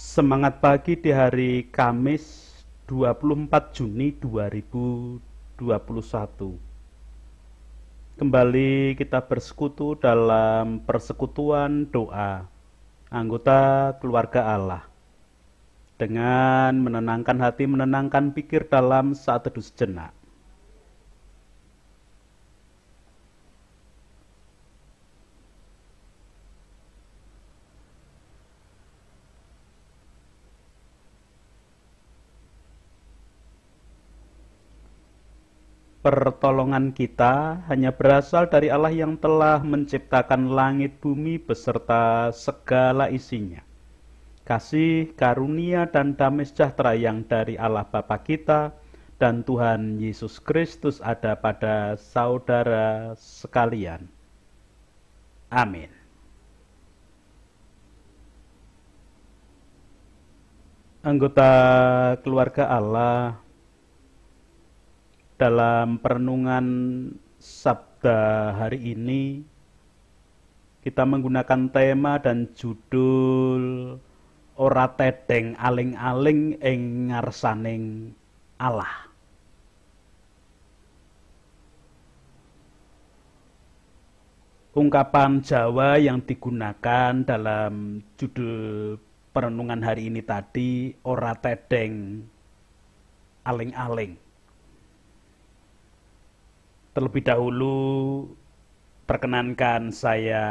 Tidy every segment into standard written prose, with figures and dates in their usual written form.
Semangat pagi di hari Kamis 24 Juni 2021. Kembali kita bersekutu dalam persekutuan doa anggota keluarga Allah dengan menenangkan hati, menenangkan pikir dalam saat teduh sejenak. Pertolongan kita hanya berasal dari Allah yang telah menciptakan langit bumi beserta segala isinya. Kasih, karunia, dan damai sejahtera yang dari Allah Bapa kita dan Tuhan Yesus Kristus ada pada saudara sekalian. Amin. Anggota keluarga Allah, dalam perenungan Sabda hari ini, kita menggunakan tema dan judul Ora Tedeng Aling-aling ing ngarsaning Allah. Ungkapan Jawa yang digunakan dalam judul perenungan hari ini tadi, ora tedeng aling-aling. Terlebih dahulu, perkenankan saya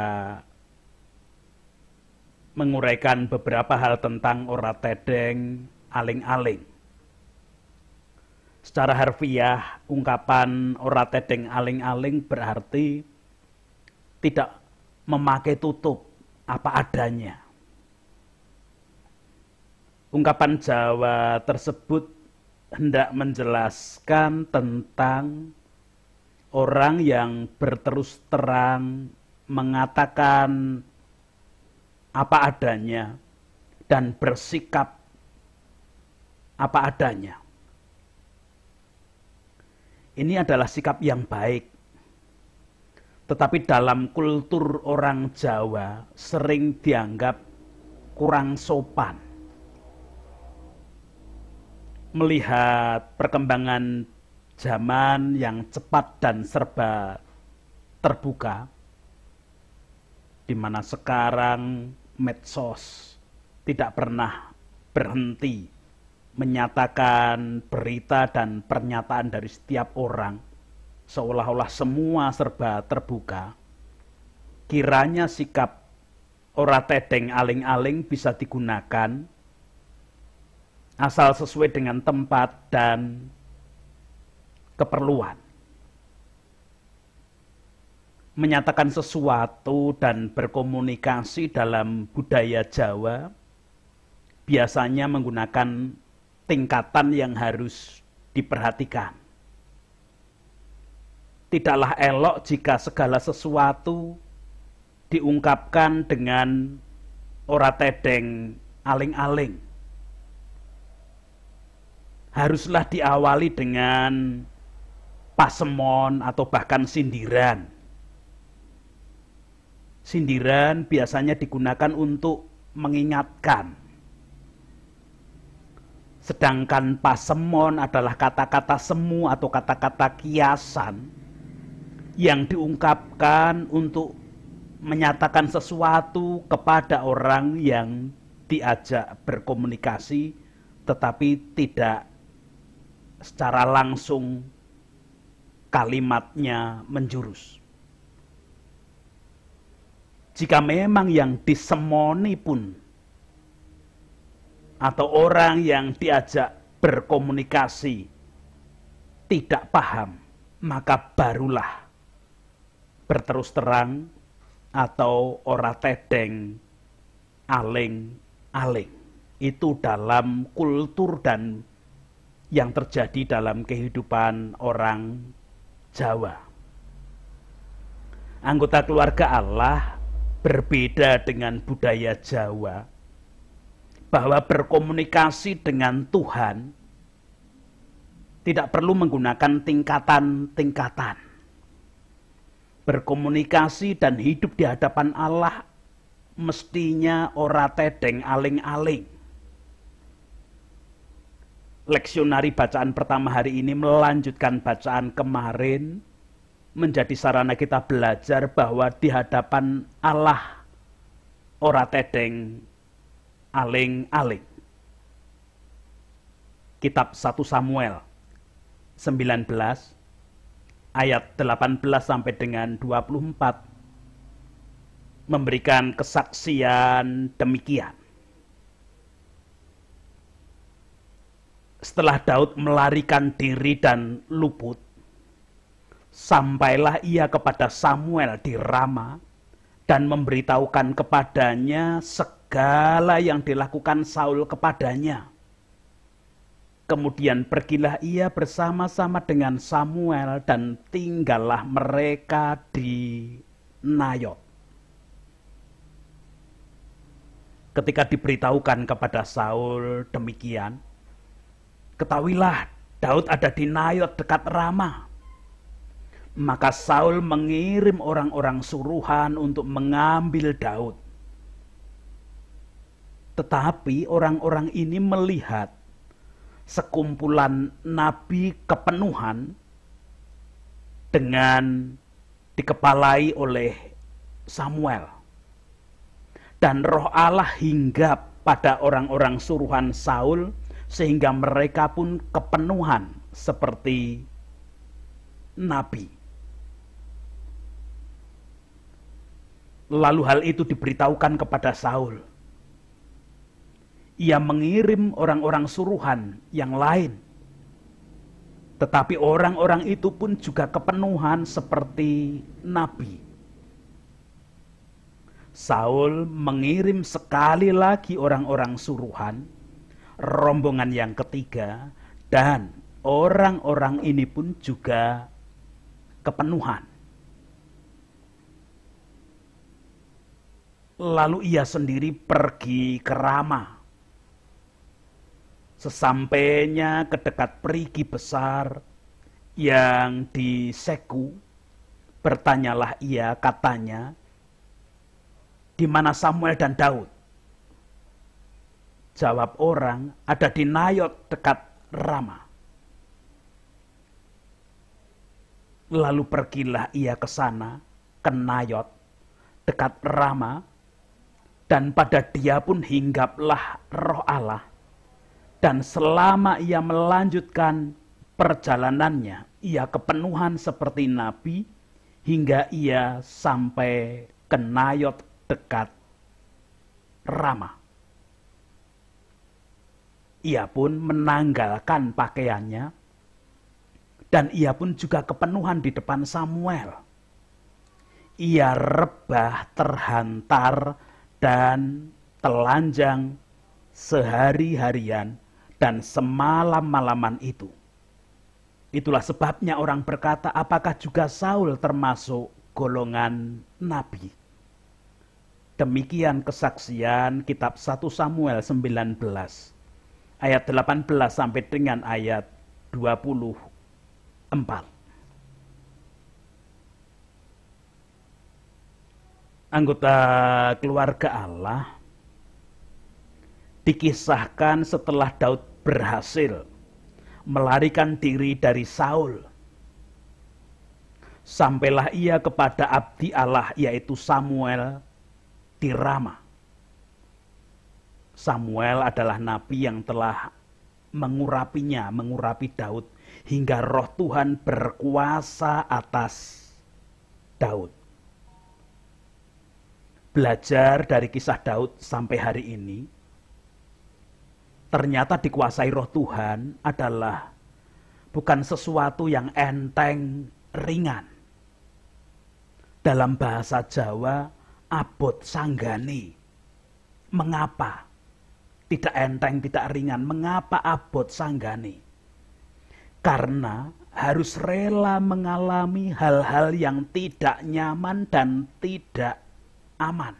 menguraikan beberapa hal tentang ora tedeng aling-aling. Secara harfiah, ungkapan ora tedeng aling-aling berarti tidak memakai tutup apa adanya. Ungkapan Jawa tersebut hendak menjelaskan tentang orang yang berterus terang mengatakan apa adanya dan bersikap apa adanya. Ini adalah sikap yang baik. Tetapi dalam kultur orang Jawa sering dianggap kurang sopan. Melihat perkembangan zaman yang cepat dan serba terbuka, di mana sekarang medsos tidak pernah berhenti menyatakan berita dan pernyataan dari setiap orang, seolah-olah semua serba terbuka. Kiranya sikap ora tedeng aling-aling bisa digunakan asal sesuai dengan tempat dan keperluan. Menyatakan sesuatu dan berkomunikasi dalam budaya Jawa biasanya menggunakan tingkatan yang harus diperhatikan. Tidaklah elok jika segala sesuatu diungkapkan dengan ora tedeng aling-aling. Haruslah diawali dengan pasemon atau bahkan sindiran. Sindiran biasanya digunakan untuk mengingatkan. Sedangkan pasemon adalah kata-kata semu atau kata-kata kiasan yang diungkapkan untuk menyatakan sesuatu kepada orang yang diajak berkomunikasi, tetapi tidak secara langsung kalimatnya menjurus. Jika memang yang disemoni pun atau orang yang diajak berkomunikasi tidak paham, maka barulah berterus terang atau ora tedeng aling-aling. Itu dalam kultur dan yang terjadi dalam kehidupan orang Jawa. Anggota keluarga Allah berbeda dengan budaya Jawa, bahwa berkomunikasi dengan Tuhan tidak perlu menggunakan tingkatan-tingkatan. Berkomunikasi dan hidup di hadapan Allah mestinya ora tedeng aling-aling. leksionari bacaan pertama hari ini melanjutkan bacaan kemarin, menjadi sarana kita belajar bahwa di hadapan Allah ora tedeng aling-aling. Kitab 1 Samuel 19 ayat 18 sampai dengan 24 memberikan kesaksian demikian. Setelah Daud melarikan diri dan luput, sampailah ia kepada Samuel di Rama dan memberitahukan kepadanya segala yang dilakukan Saul kepadanya. Kemudian pergilah ia bersama-sama dengan Samuel dan tinggallah mereka di Nayot. Ketika diberitahukan kepada Saul demikian, ketahuilah Daud ada di Nayot dekat Rama. Maka Saul mengirim orang-orang suruhan untuk mengambil Daud. Tetapi orang-orang ini melihat sekumpulan nabi kepenuhan dengan dikepalai oleh Samuel. Dan roh Allah hinggap pada orang-orang suruhan Saul sehingga mereka pun kepenuhan seperti nabi. Lalu hal itu diberitahukan kepada Saul. Ia mengirim orang-orang suruhan yang lain. Tetapi orang-orang itu pun juga kepenuhan seperti nabi. Saul mengirim sekali lagi orang-orang suruhan, rombongan yang ketiga, dan orang-orang ini pun juga kepenuhan. Lalu ia sendiri pergi ke Rama. Sesampainya ke dekat perigi besar yang di Seku, bertanyalah ia katanya, di mana Samuel dan Daud? Jawab orang, ada di Nayot dekat Rama. Lalu pergilah ia ke sana, ke Nayot dekat Rama, dan pada dia pun hinggaplah roh Allah. Dan selama ia melanjutkan perjalanannya, ia kepenuhan seperti nabi, hingga ia sampai ke Nayot dekat Rama. Ia pun menanggalkan pakaiannya, dan ia pun juga kepenuhan di depan Samuel. Ia rebah, terhantar, dan telanjang sehari-harian dan semalam-malaman itu. Itulah sebabnya orang berkata, apakah juga Saul termasuk golongan nabi? Demikian kesaksian kitab 1 Samuel 19 ayat 18 sampai dengan ayat 24. Anggota keluarga Allah dikisahkan setelah Daud berhasil melarikan diri dari Saul. Sampailah ia kepada abdi Allah yaitu Samuel di Rama. Samuel adalah nabi yang telah mengurapi Daud hingga roh Tuhan berkuasa atas Daud. Belajar dari kisah Daud sampai hari ini, ternyata dikuasai roh Tuhan adalah bukan sesuatu yang enteng, ringan. Dalam bahasa Jawa, abot sanggani. Mengapa? Tidak enteng, tidak ringan. Mengapa abot sanggani? Karena harus rela mengalami hal-hal yang tidak nyaman dan tidak aman.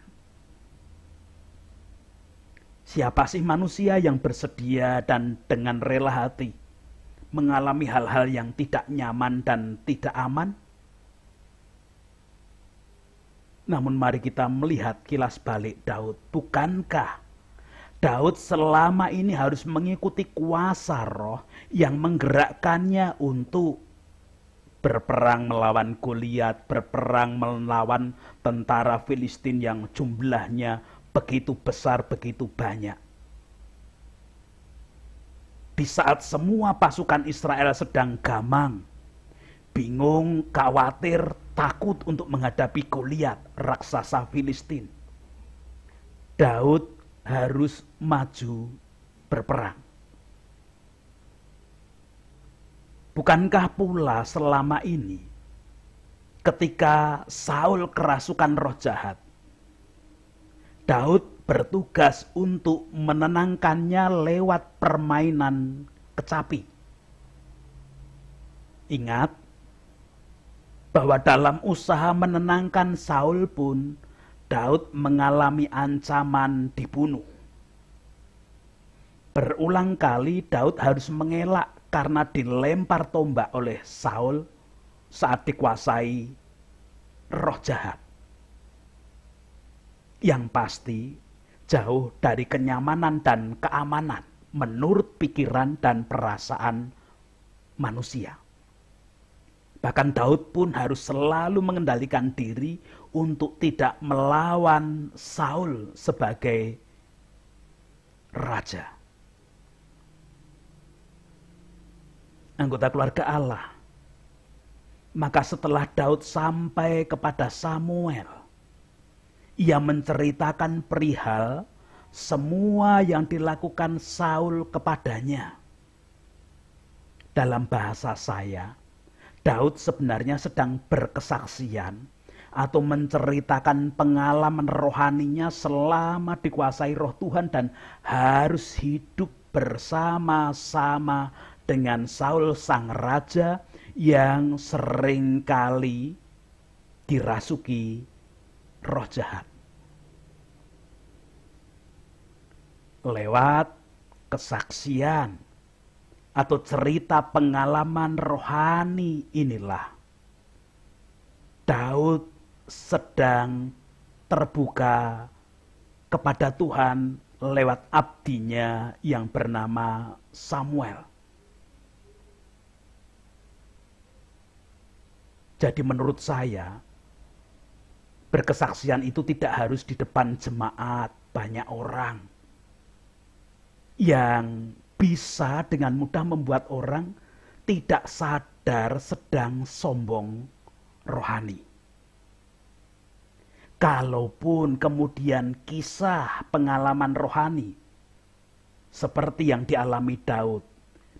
Siapa sih manusia yang bersedia dan dengan rela hati mengalami hal-hal yang tidak nyaman dan tidak aman? Namun mari kita melihat kilas balik Daud. Bukankah Daud selama ini harus mengikuti kuasa roh yang menggerakkannya untuk berperang melawan Goliat, berperang melawan tentara Filistin yang jumlahnya begitu besar, begitu banyak. Di saat semua pasukan Israel sedang gamang, bingung, khawatir, takut untuk menghadapi Goliat, raksasa Filistin, Daud harus maju berperang. Bukankah pula selama ini ketika Saul kerasukan roh jahat, Daud bertugas untuk menenangkannya lewat permainan kecapi. Ingat bahwa dalam usaha menenangkan Saul pun Daud mengalami ancaman dibunuh. Berulang kali Daud harus mengelak karena dilempar tombak oleh Saul saat dikuasai roh jahat. Yang pasti jauh dari kenyamanan dan keamanan menurut pikiran dan perasaan manusia. Bahkan Daud pun harus selalu mengendalikan diri untuk tidak melawan Saul sebagai raja. Anggota keluarga Allah. Maka setelah Daud sampai kepada Samuel, ia menceritakan perihal semua yang dilakukan Saul kepadanya. Dalam bahasa saya, Daud sebenarnya sedang berkesaksian atau menceritakan pengalaman rohaninya selama dikuasai roh Tuhan dan harus hidup bersama-sama dengan Saul sang raja yang seringkali dirasuki roh jahat. Lewat kesaksian atau cerita pengalaman rohani inilah Daud sedang terbuka kepada Tuhan lewat abdinya yang bernama Samuel. Jadi menurut saya, berkesaksian itu tidak harus di depan jemaat banyak orang yang bisa dengan mudah membuat orang tidak sadar sedang sombong rohani. Kalaupun kemudian kisah pengalaman rohani seperti yang dialami Daud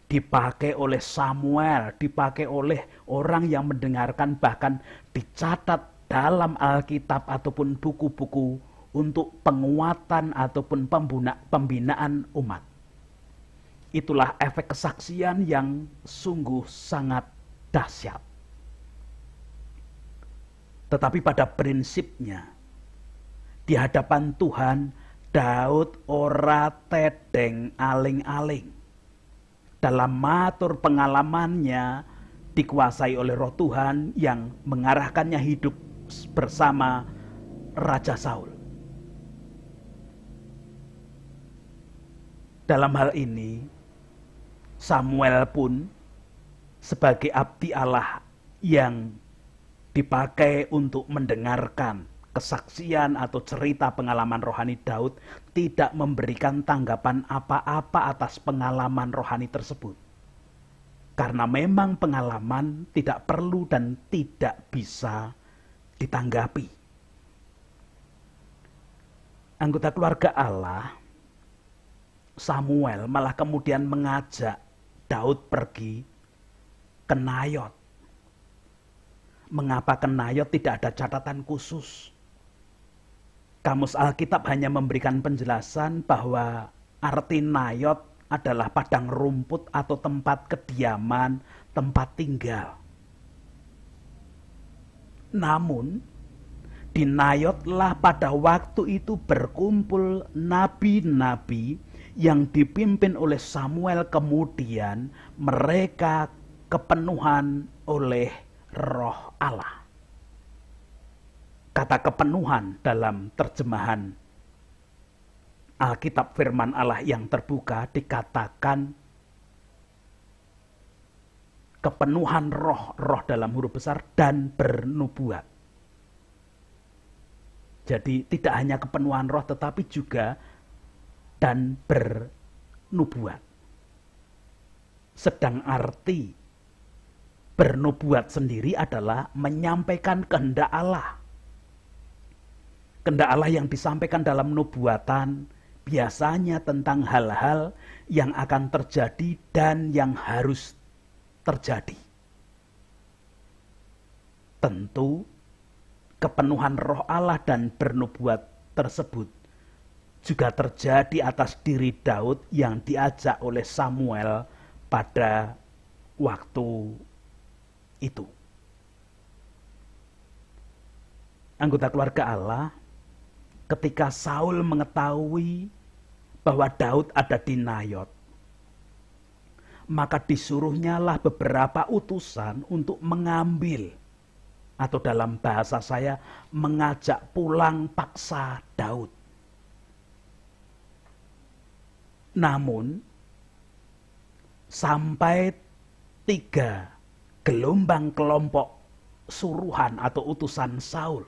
dipakai oleh Samuel, dipakai oleh orang yang mendengarkan, bahkan dicatat dalam Alkitab ataupun buku-buku untuk penguatan ataupun pembinaan umat. Itulah efek kesaksian yang sungguh sangat dahsyat. Tetapi pada prinsipnya, di hadapan Tuhan, Daud ora tedeng aling-aling. Dalam matur pengalamannya dikuasai oleh roh Tuhan yang mengarahkannya hidup bersama Raja Saul. Dalam hal ini, Samuel pun sebagai abdi Allah yang dipakai untuk mendengarkan kesaksian atau cerita pengalaman rohani Daud, tidak memberikan tanggapan apa-apa atas pengalaman rohani tersebut. Karena memang pengalaman tidak perlu dan tidak bisa ditanggapi. Anggota keluarga Allah, Samuel malah kemudian mengajak Daud pergi ke Nayot. Mengapa ke Nayot tidak ada catatan khusus? Kamus Alkitab hanya memberikan penjelasan bahwa arti Nayot adalah padang rumput atau tempat kediaman, tempat tinggal. Namun, di Nayotlah pada waktu itu berkumpul nabi-nabi yang dipimpin oleh Samuel, kemudian mereka kepenuhan oleh Roh Allah. Kata kepenuhan dalam terjemahan Alkitab firman Allah yang terbuka dikatakan kepenuhan roh dalam huruf besar dan bernubuat. Jadi tidak hanya kepenuhan roh tetapi juga dan bernubuat. Sedang arti bernubuat sendiri adalah menyampaikan kehendak Allah. Kehendak Allah yang disampaikan dalam nubuatan biasanya tentang hal-hal yang akan terjadi dan yang harus terjadi. Tentu kepenuhan roh Allah dan bernubuat tersebut juga terjadi atas diri Daud yang diajak oleh Samuel pada waktu itu. Anggota keluarga Allah, ketika Saul mengetahui bahwa Daud ada di Nayot, maka disuruhnyalah beberapa utusan untuk mengambil, atau dalam bahasa saya, mengajak pulang paksa Daud. Namun, sampai 3 gelombang kelompok suruhan atau utusan Saul,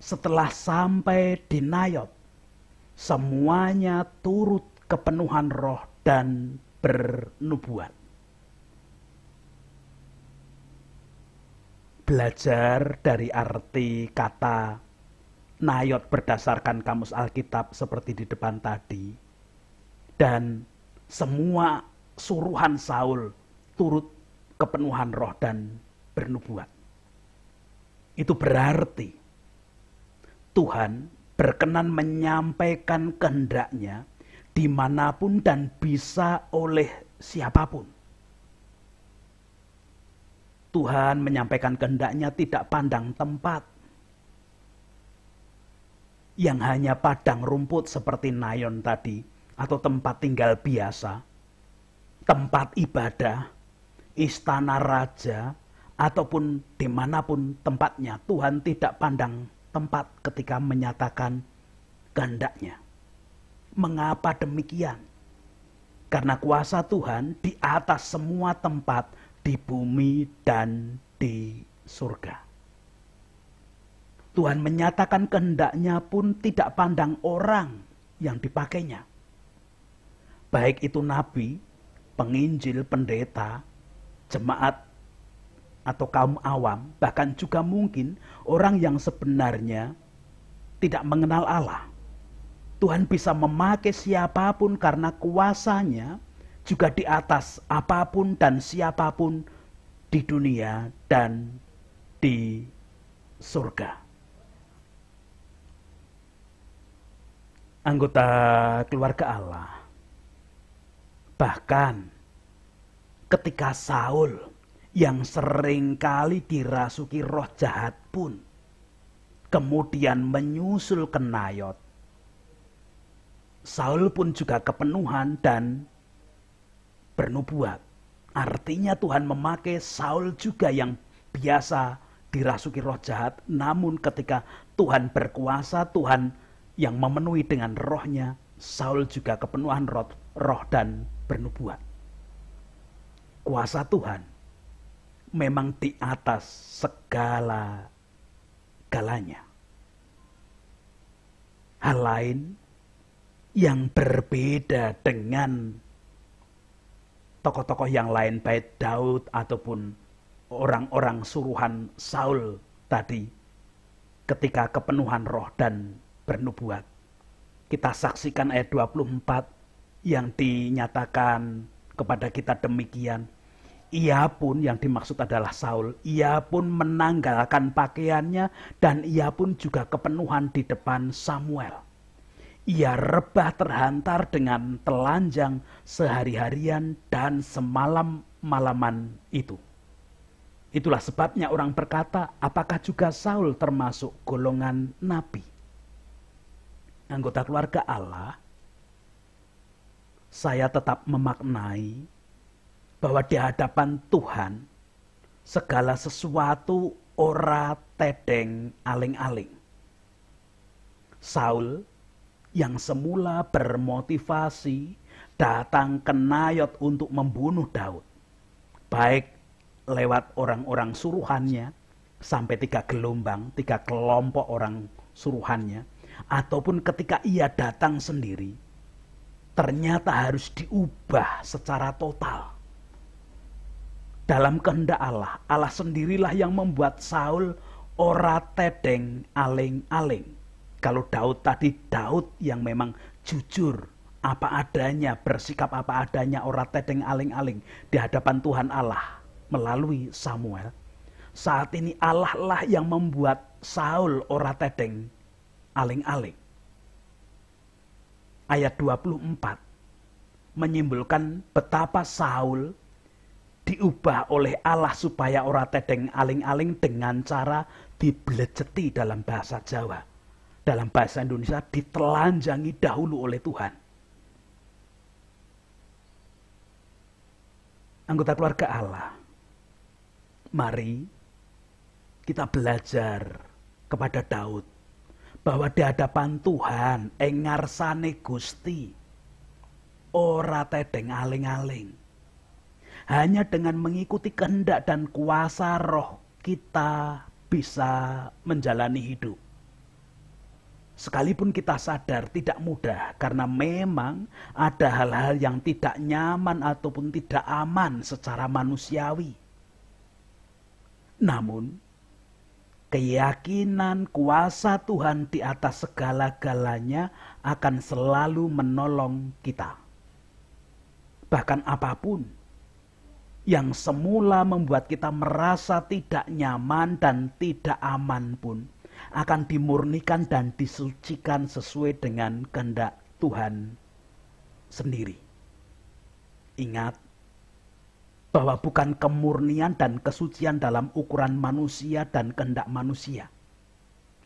setelah sampai di Nayot, semuanya turut kepenuhan roh dan bernubuat. Belajar dari arti kata Nayot berdasarkan kamus Alkitab seperti di depan tadi, dan semua suruhan Saul turut kepenuhan roh dan bernubuat. Itu berarti Tuhan berkenan menyampaikan kehendaknya dimanapun dan bisa oleh siapapun. Tuhan menyampaikan kehendaknya tidak pandang tempat. Yang hanya padang rumput seperti Nayon tadi, atau tempat tinggal biasa, tempat ibadah, istana raja, ataupun dimanapun tempatnya, Tuhan tidak pandang tempat ketika menyatakan kehendaknya. Mengapa demikian? Karena kuasa Tuhan di atas semua tempat, di bumi dan di surga. Tuhan menyatakan kehendaknya pun tidak pandang orang yang dipakainya. Baik itu nabi, penginjil, pendeta, jemaat, atau kaum awam, bahkan juga mungkin orang yang sebenarnya tidak mengenal Allah. Tuhan bisa memakai siapapun karena kuasanya juga di atas apapun dan siapapun di dunia dan di surga. Anggota keluarga Allah, bahkan ketika Saul yang seringkali dirasuki roh jahat pun kemudian menyusul ke Nayot, Saul pun juga kepenuhan dan bernubuat. Artinya Tuhan memakai Saul juga yang biasa dirasuki roh jahat, namun ketika Tuhan berkuasa, Tuhan yang memenuhi dengan rohnya, Saul juga kepenuhan roh dan bernubuat. Kuasa Tuhan memang di atas segala-galanya. Hal lain yang berbeda dengan tokoh-tokoh yang lain, baik Daud ataupun orang-orang suruhan Saul tadi, ketika kepenuhan roh dan bernubuat. Kita saksikan ayat 24 yang dinyatakan kepada kita demikian. Ia pun, yang dimaksud adalah Saul, ia pun menanggalkan pakaiannya dan ia pun juga kepenuhan di depan Samuel. Ia rebah terhantar dengan telanjang sehari-harian dan semalam-malaman itu. Itulah sebabnya orang berkata, apakah juga Saul termasuk golongan nabi? Anggota keluarga Allah, saya tetap memaknai bahwa di hadapan Tuhan segala sesuatu ora tedeng aling-aling. Saul yang semula bermotivasi datang ke Nayot untuk membunuh Daud, baik lewat orang-orang suruhannya sampai 3 gelombang, 3 kelompok orang suruhannya, ataupun ketika ia datang sendiri, ternyata harus diubah secara total. Dalam kehendak Allah, Allah sendirilah yang membuat Saul ora tedeng aling-aling. Kalau Daud tadi, Daud yang memang jujur apa adanya, bersikap apa adanya, ora tedeng aling-aling di hadapan Tuhan Allah melalui Samuel. Saat ini Allah lah yang membuat Saul ora tedeng aling-aling. Ayat 24 menyimpulkan betapa Saul diubah oleh Allah supaya ora tedeng aling-aling dengan cara dibleceti dalam bahasa Jawa. Dalam bahasa Indonesia ditelanjangi dahulu oleh Tuhan. Anggota keluarga Allah, mari kita belajar kepada Daud bahwa di hadapan Tuhan engarsane Gusti ora tedeng aling-aling. Hanya dengan mengikuti kehendak dan kuasa roh kita bisa menjalani hidup. Sekalipun kita sadar tidak mudah karena memang ada hal-hal yang tidak nyaman ataupun tidak aman secara manusiawi. Namun, keyakinan kuasa Tuhan di atas segala-galanya akan selalu menolong kita. Bahkan apapun yang semula membuat kita merasa tidak nyaman dan tidak aman pun akan dimurnikan dan disucikan sesuai dengan kehendak Tuhan sendiri. Ingat bahwa bukan kemurnian dan kesucian dalam ukuran manusia dan kehendak manusia,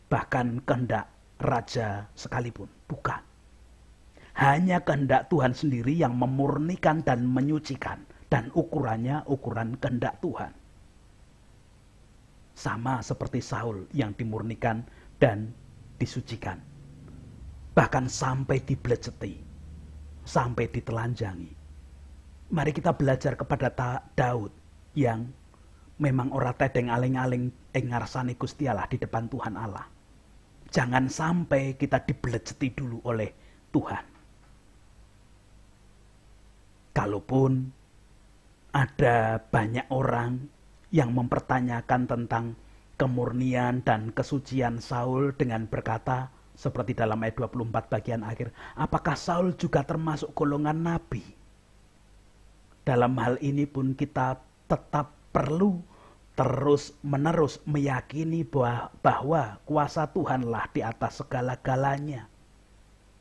bahkan kehendak raja sekalipun, bukan. Hanya kehendak Tuhan sendiri yang memurnikan dan menyucikan, dan ukurannya ukuran kehendak Tuhan. Sama seperti Saul yang dimurnikan dan disucikan. Bahkan sampai dibleceti, sampai ditelanjangi. Mari kita belajar kepada Daud yang memang ora tedeng aling-aling ngarsane Gusti Allah di depan Tuhan Allah. Jangan sampai kita dibleceti dulu oleh Tuhan. Kalaupun ada banyak orang yang mempertanyakan tentang kemurnian dan kesucian Saul dengan berkata seperti dalam ayat 24 bagian akhir, apakah Saul juga termasuk golongan nabi? Dalam hal ini pun kita tetap perlu terus-menerus meyakini bahwa kuasa Tuhanlah di atas segala-galanya.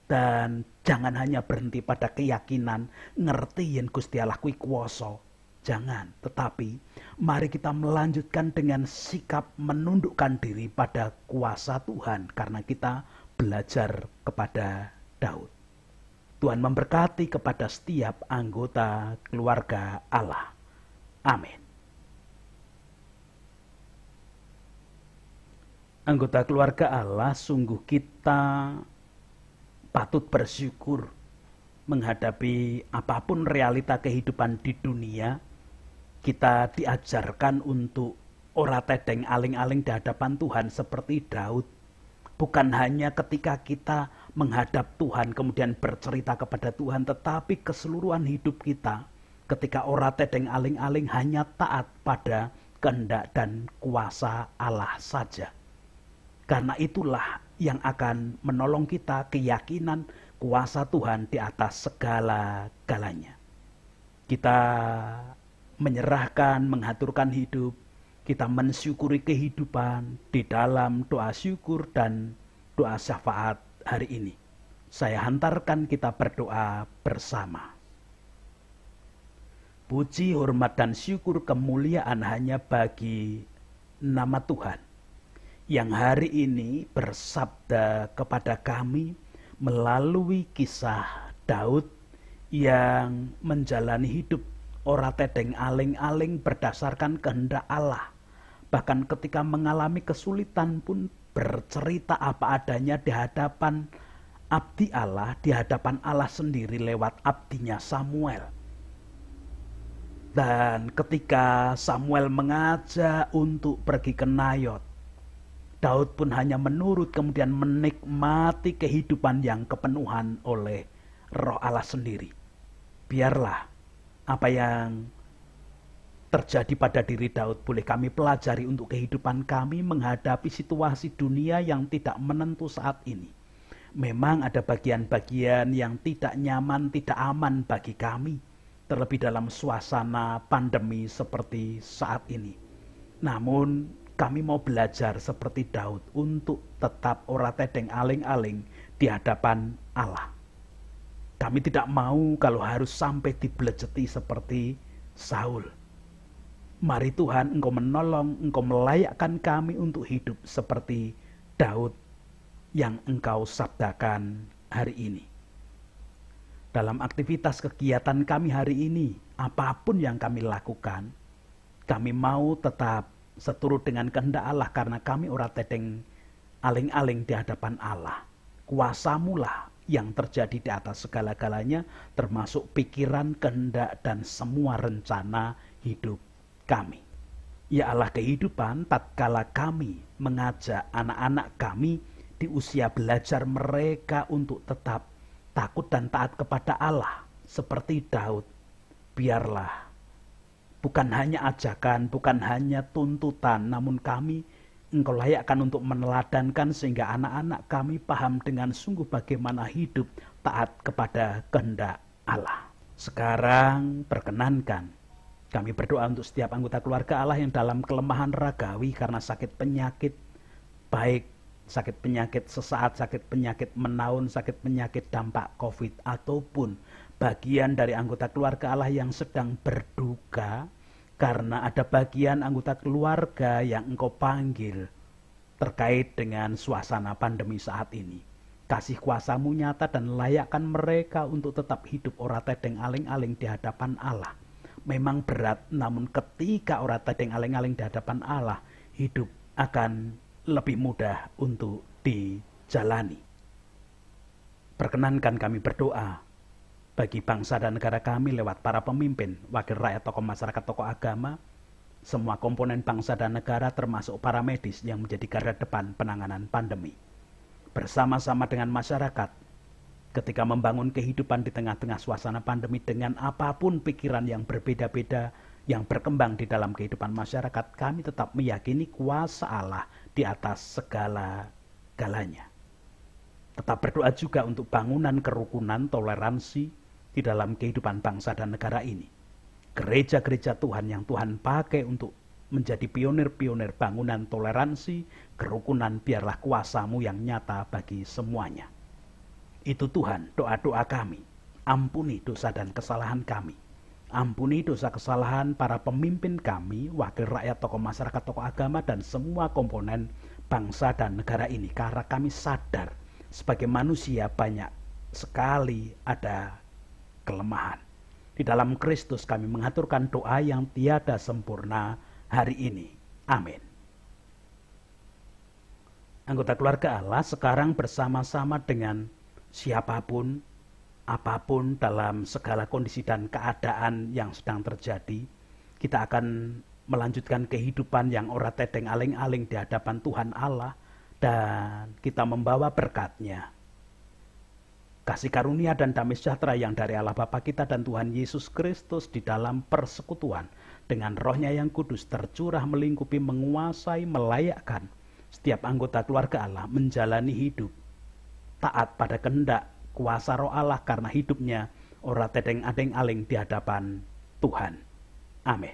Dan jangan hanya berhenti pada keyakinan ngerti yen Gusti Allah kuwi kuwasa. Jangan, tetapi mari kita melanjutkan dengan sikap menundukkan diri pada kuasa Tuhan karena kita belajar kepada Daud. Tuhan memberkati kepada setiap anggota keluarga Allah. Amin. Anggota keluarga Allah, sungguh kita patut bersyukur menghadapi apapun realita kehidupan di dunia. Kita diajarkan untuk ora tedeng aling-aling di hadapan Tuhan seperti Daud. Bukan hanya ketika kita menghadap Tuhan kemudian bercerita kepada Tuhan, tetapi keseluruhan hidup kita ketika ora tedeng aling-aling hanya taat pada kehendak dan kuasa Allah saja. Karena itulah yang akan menolong kita keyakinan kuasa Tuhan di atas segala-galanya. Kita menyerahkan, mengaturkan hidup, kita mensyukuri kehidupan di dalam doa syukur dan doa syafaat hari ini. Saya hantarkan kita berdoa bersama. Puji, hormat, dan syukur kemuliaan hanya bagi nama Tuhan yang hari ini bersabda kepada kami melalui kisah Daud yang menjalani hidup ora tedeng aling-aling berdasarkan kehendak Allah. Bahkan ketika mengalami kesulitan pun bercerita apa adanya di hadapan abdi Allah di hadapan Allah sendiri lewat abdinya Samuel. Dan ketika Samuel mengajak untuk pergi ke Nayot, Daud pun hanya menurut, kemudian menikmati kehidupan yang kepenuhan oleh Roh Allah sendiri. Biarlah apa yang terjadi pada diri Daud boleh kami pelajari untuk kehidupan kami menghadapi situasi dunia yang tidak menentu saat ini. Memang ada bagian-bagian yang tidak nyaman, tidak aman bagi kami, terlebih dalam suasana pandemi seperti saat ini. Namun kami mau belajar seperti Daud untuk tetap ora tedeng aling-aling di hadapan Allah. Kami tidak mau kalau harus sampai dibelejeti seperti Saul. Mari Tuhan, Engkau menolong, Engkau melayakkan kami untuk hidup seperti Daud yang Engkau sabdakan hari ini. Dalam aktivitas kegiatan kami hari ini, apapun yang kami lakukan, kami mau tetap seturut dengan kehendak Allah, karena kami ora tedeng aling-aling di hadapan Allah. Kuasa-Mu lah yang terjadi di atas segala-galanya, termasuk pikiran, kehendak, dan semua rencana hidup kami. Ya Allah kehidupan, tatkala kami mengajak anak-anak kami di usia belajar mereka untuk tetap takut dan taat kepada Allah seperti Daud, biarlah bukan hanya ajakan, bukan hanya tuntutan, namun kami Engkau layakkan untuk meneladankan sehingga anak-anak kami paham dengan sungguh bagaimana hidup taat kepada kehendak Allah. Sekarang perkenankan kami berdoa untuk setiap anggota keluarga Allah yang dalam kelemahan ragawi karena sakit penyakit, baik sakit penyakit sesaat, sakit penyakit menaun, sakit penyakit dampak COVID, ataupun bagian dari anggota keluarga Allah yang sedang berduka karena ada bagian anggota keluarga yang Engkau panggil terkait dengan suasana pandemi saat ini. Kasih kuasa-Mu nyata dan layakkan mereka untuk tetap hidup ora tedeng aling-aling di hadapan Allah. Memang berat, namun ketika ora tedeng aling-aling di hadapan Allah, hidup akan lebih mudah untuk dijalani. Perkenankan kami berdoa bagi bangsa dan negara kami lewat para pemimpin, wakil rakyat, tokoh masyarakat, tokoh agama, semua komponen bangsa dan negara termasuk para medis yang menjadi garda depan penanganan pandemi. Bersama-sama dengan masyarakat, ketika membangun kehidupan di tengah-tengah suasana pandemi dengan apapun pikiran yang berbeda-beda, yang berkembang di dalam kehidupan masyarakat, kami tetap meyakini kuasa Allah di atas segala-galanya. Tetap berdoa juga untuk bangunan kerukunan, toleransi di dalam kehidupan bangsa dan negara ini. Gereja-gereja Tuhan yang Tuhan pakai untuk menjadi pionir-pionir bangunan toleransi, kerukunan, biarlah kuasa-Mu yang nyata bagi semuanya. Itu Tuhan, doa-doa kami. Ampuni dosa dan kesalahan kami. Ampuni dosa kesalahan para pemimpin kami, wakil rakyat, tokoh masyarakat, tokoh agama, dan semua komponen bangsa dan negara ini. Karena kami sadar sebagai manusia banyak sekali ada kelemahan. Di dalam Kristus kami mengaturkan doa yang tiada sempurna hari ini. Amin. Anggota keluarga Allah sekarang bersama-sama dengan siapapun, apapun dalam segala kondisi dan keadaan yang sedang terjadi, kita akan melanjutkan kehidupan yang ora tedeng aling-aling di hadapan Tuhan Allah, dan kita membawa berkat-Nya. Kasih karunia dan damai sejahtera yang dari Allah Bapa kita dan Tuhan Yesus Kristus di dalam persekutuan dengan Roh-Nya yang kudus tercurah, melingkupi, menguasai, melayakkan setiap anggota keluarga Allah menjalani hidup taat pada kehendak kuasa Roh Allah, karena hidupnya ora tedeng adeng aling di hadapan Tuhan. Amin.